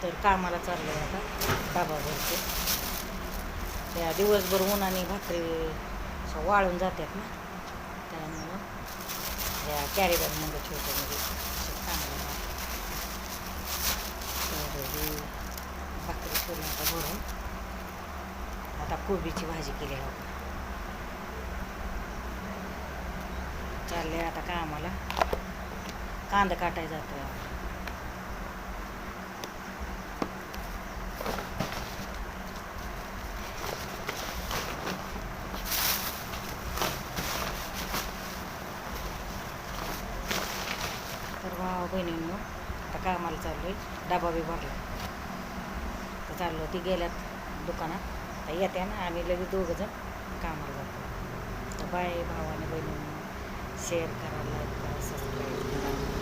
तर कामाला चाललो आहे आता डबा भरते. त्या दिवसभर उन्हाने भाकरी अशा वाळून जातात ना, त्यामुळं या कॅरी बॅगमध्ये छोट्यामध्ये असं चांगलं राहतं. तर ही भाकरी ठेवली आता भरून. आता कोबीची भाजी केली आहे. चालले आता कामाला, कांदा काटायला जातो. तर भावा बहिणींनो आता कामाला चाललो आहे. डबा बी भरला तर चाललो. ती गेल्यात दुकानात, तर येते ना आम्ही लगेच दोघंजण कामाला जातो. तर बाय भावाने बहिणींनो, शेअर करा, लाईक करा, सबस्क्राईब करा.